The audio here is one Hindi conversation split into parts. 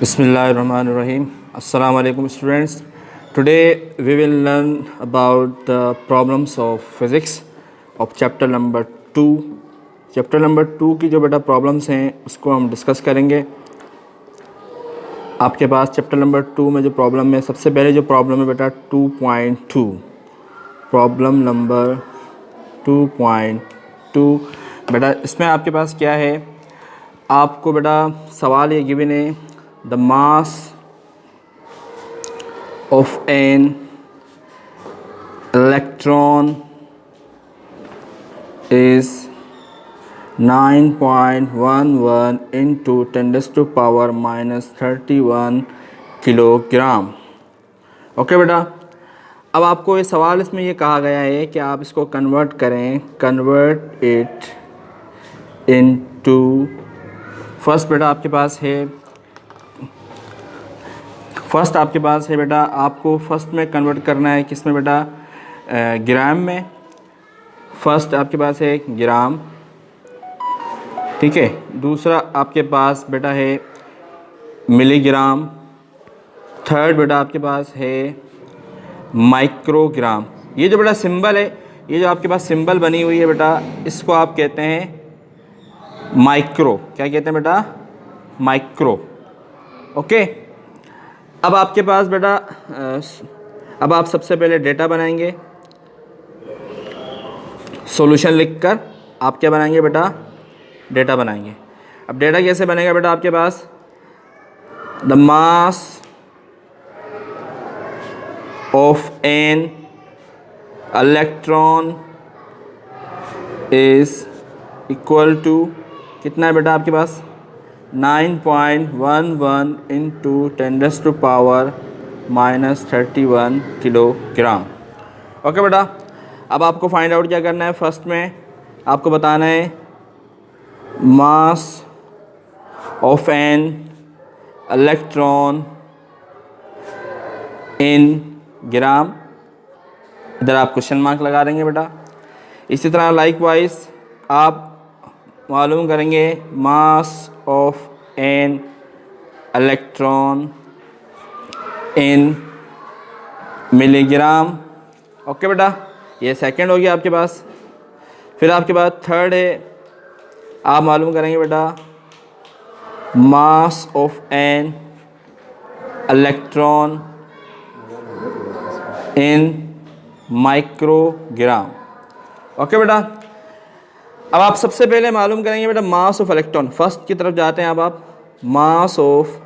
Bismillahirrahmanirrahim. Assalamu alaikum students. Today we will learn about the problems of physics of chapter number 2. Chapter number 2 की जो बेटा प्रॉब्लम्स हैं उसको हम डिस्कस करेंगे। आपके पास चैप्टर नंबर 2 में जो प्रॉब्लम है, सबसे पहले जो प्रॉब्लम है बेटा 2.2, प्रॉब्लम नंबर 2.2 बेटा इसमें आपके पास क्या है, आपको बेटा सवाल ये गिवन है, the mass of an electron is 9.11 into 10⁻⁻31 kilogram. Okay बेटा, अब आपको ये सवाल इसमें ये कहा गया है कि आप इसको कन्वर्ट करें, कन्वर्ट इट इनटू, फर्स्ट बेटा आपके पास है, बेटा आपको फर्स्ट में कन्वर्ट करना है, किस में बेटा, ग्राम में। फर्स्ट आपके पास है ग्राम, ठीक है। दूसरा आपके पास बेटा है मिलीग्राम। थर्ड बेटा आपके पास है माइक्रोग्राम। ये जो बेटा सिंबल है, ये जो आपके पास सिंबल बनी हुई है बेटा, इसको आप कहते हैं माइक्रो। क्या कहते हैं बेटा? माइक्रो। ओके, अब आपके पास बेटा अब आप सबसे पहले डेटा बनाएंगे, सॉल्यूशन लिखकर आप क्या बनाएंगे बेटा? डेटा बनाएंगे। अब डेटा कैसे बनेगा बेटा? आपके पास the mass of an electron is equal to कितना है बेटा आपके पास? 9.11 इंटू 10⁻⁻31 किलोग्राम। ओके बेटा, अब आपको फाइंड आउट क्या करना है? फर्स्ट में आपको बताना है mass of an electron in gram, इधर आप क्वेश्चन मार्क लगा देंगे बेटा। इसी तरह लाइकवाइज आप मालूम करेंगे मास of an electron in milligram. Okay बेटा, ये सेकंड हो गया आपके पास। फिर आपके पास थर्ड है, आप मालूम करेंगे बेटा मास of an electron in microgram. Okay बेटा, अब आप सबसे पहले मालूम करेंगे बेटा मास ऑफ इलेक्ट्रॉन। फर्स्ट की तरफ जाते हैं। अब आप मास of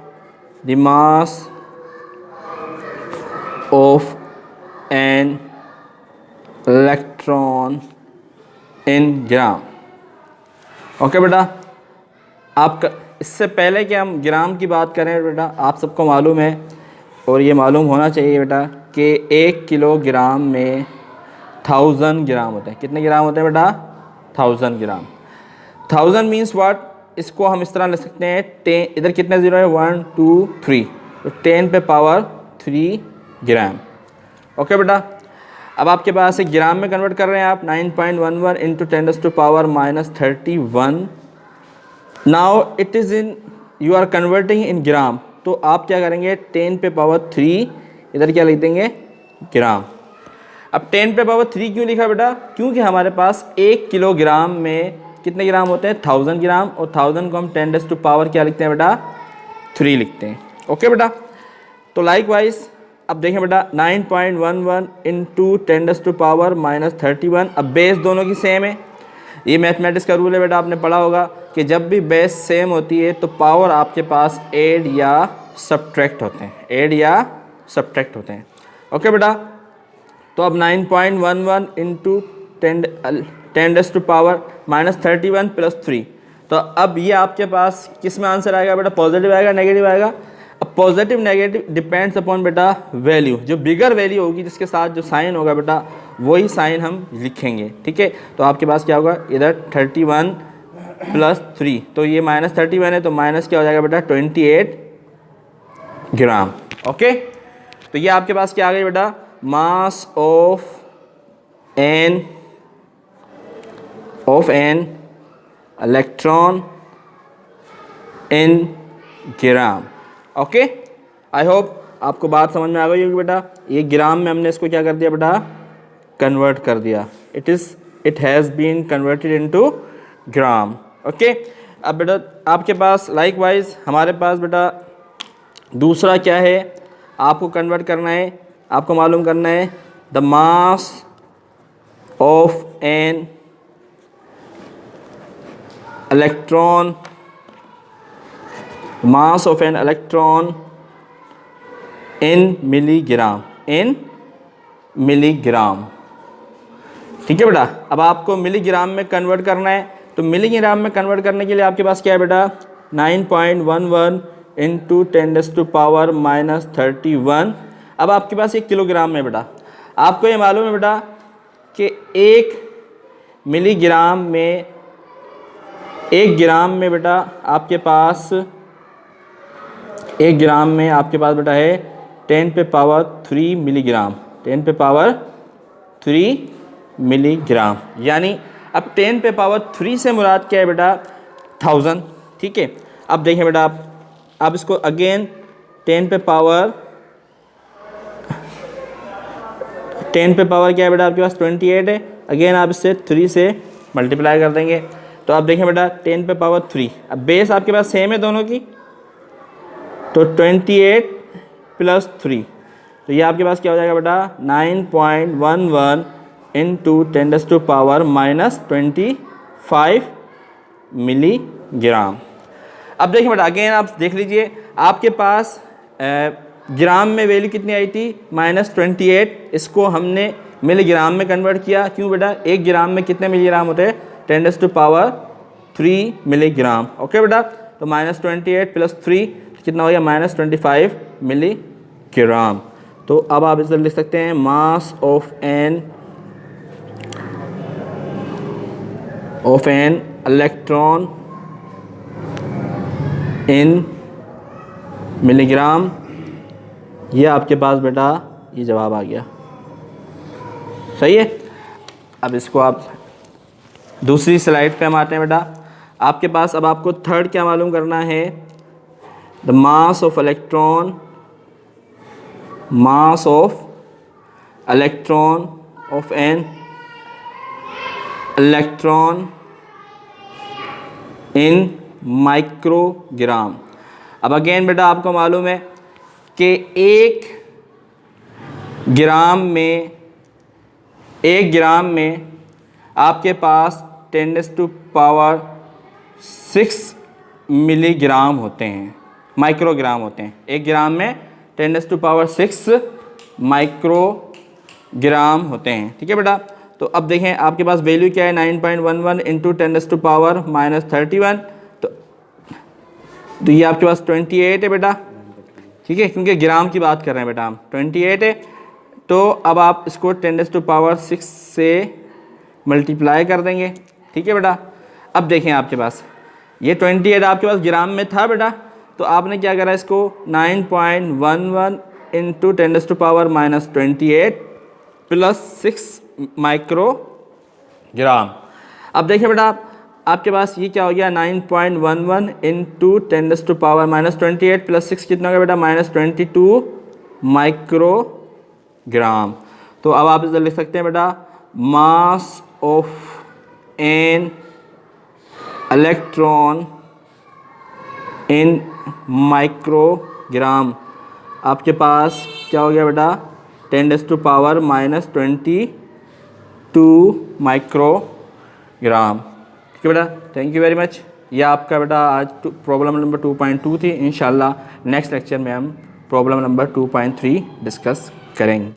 an electron in gram. Okay बेटा, आपका इससे पहले कि हम ग्राम की बात करें बेटा, आप सबको मालूम है और ये मालूम होना चाहिए बेटा कि 1 किलोग्राम में 1000 ग्राम होते हैं। कितने ग्राम होते हैं बेटा? 1000 ग्राम। 1000 मीन्स व्हाट? इसको हम इस तरह ले सकते हैं 10, इधर कितने ज़ीरो है? 1 2 3, तो 10 पे पावर 3 ग्राम। ओके बेटा, अब आपके पास एक ग्राम में कन्वर्ट कर रहे हैं आप, 9.11 into 10⁻⁻31। Now it is in, you are converting in gram, तो आप क्या करेंगे? 10 पे पावर 3, इधर क्या लिख देंगे? ग्राम। अब 10 पे पावर 3 क्यों लिखा बेटा? क्योंकि हमारे पास 1 किलोग्राम में कितने ग्राम होते हैं? 1000 ग्राम, और 1000 को हम 10 टू पावर क्या लिखते हैं बेटा? 3 लिखते हैं। ओके बेटा, तो लाइकवाइज अब देखें बेटा 9.11 इंटू 10⁻⁻31। अब बेस दोनों की सेम है। ये मैथमेटिक्स का रूल है बेटा, आपने पढ़ा होगा कि जब भी बेस सेम होती है तो पावर आपके पास ऐड या सब्ट्रैक्ट होते हैं, ओके बेटा, तो अब 9.11 इंटू 10⁻⁻31 प्लस 3, तो अब ये आपके पास किस में आंसर आएगा बेटा? पॉजिटिव आएगा, नेगेटिव आएगा? अब पॉजिटिव नेगेटिव डिपेंड्स अपॉन बेटा वैल्यू। जो बिगर वैल्यू होगी जिसके साथ जो साइन होगा बेटा, वही साइन हम लिखेंगे, ठीक है। तो आपके पास क्या होगा? इधर 31 प्लस 3, तो ये -31 है, तो माइनस क्या हो जाएगा बेटा? 28 ग्राम। ओके, तो ये आपके पास क्या आ गई बेटा? मास of an electron in gram. Okay, I hope आपको बात समझ में आ गई होगी बेटा। ये ग्राम में हमने इसको क्या कर दिया बेटा, कन्वर्ट कर दिया। It has been converted into gram. Okay, अब बेटा आपके पास लाइकवाइज हमारे पास बेटा दूसरा क्या है, आपको कन्वर्ट करना है, आपको मालूम करना है the mass of an electron, mass of an electron in milligram, in milligram. ठीक है बेटा, अब आपको मिलीग्राम में कन्वर्ट करना है, तो मिलीग्राम में कन्वर्ट करने के लिए आपके पास क्या है बेटा, 9.11 इंटू 10⁻⁻31। अब आपके पास 1 किलोग्राम में बेटा, आपको ये मालूम है बेटा कि 1 मिलीग्राम में, 1 ग्राम में बेटा आपके पास, 1 ग्राम में आपके पास बेटा है 10⁻³ मिलीग्राम, 10⁻³ मिलीग्राम। यानी अब 10⁻³ से मुराद क्या है बेटा, 1000। ठीक है, अब देखें बेटा आप इसको अगेन 10 पे पावर क्या है बेटा आपके पास 28 है, अगेन आप इससे 3 से मल्टीप्लाई कर देंगे। तो आप देखें बेटा 10⁻³, अब बेस आपके पास सेम है दोनों की, तो 28 + 3, तो ये आपके पास क्या हो जाएगा बेटा 9.11 इंटू 10⁻⁻25 मिलीग्राम। अब देखिए बेटा अगेन आप देख लीजिए, आपके पास ग्राम में वैल्यू कितनी आई थी -28, इसको हमने मिलीग्राम में कन्वर्ट किया। क्यों बेटा, 1 ग्राम में कितने मिलीग्राम होते हैं, 10⁻³ मिलीग्राम। ओके बेटा, तो -28 + 3 कितना हो गया, -25 मिलीग्राम। तो अब आप इसे लिख सकते हैं मास of an electron in milligram. ये आपके पास बेटा ये जवाब आ गया, सही है। अब इसको आप दूसरी स्लाइड पे हम आते हैं बेटा। आपके पास अब आपको थर्ड क्या मालूम करना है, the mass of electron of an electron in microgram. अब अगेन बेटा आपको मालूम है कि 1 ग्राम में आपके पास 10⁻6 मिलीग्राम होते हैं, माइक्रोग्राम होते हैं। 1 ग्राम में 10⁻6 माइक्रोग्राम होते हैं। ठीक है बेटा, तो अब देखें आपके पास वैल्यू क्या है, 9.11 इंटू 10⁻⁻31। तो ये आपके पास 28 है बेटा। ठीक है, क्योंकि ग्राम की बात कर रहे हैं बेटा हम, 28 है। तो अब आप इसको 10⁻6 से मल्टीप्लाई कर देंगे। ठीक है बेटा, अब देखें आपके पास ये 28 आपके पास ग्राम में था बेटा, तो आपने क्या करा, इसको 9.11 इंटू 10⁻⁻28 + 6 माइक्रोग्राम। अब देखिए बेटा आपके पास ये क्या हो गया, 9.11 इंटू 10⁻⁻28 + 6 कितना हो गया बेटा, -22 माइक्रोग्राम। तो अब आप इसे लिख सकते हैं बेटा मास of an electron in microgram. आपके पास क्या हो गया बेटा, 10⁻⁻22 माइक्रोग्राम। ठीक है बेटा, थैंक यू वेरी मच। यह आपका बेटा आज प्रॉब्लम नंबर 2.2 थी। इंशाल्लाह नेक्स्ट लेक्चर में हम प्रॉब्लम नंबर 2.3 डिस्कस करेंगे।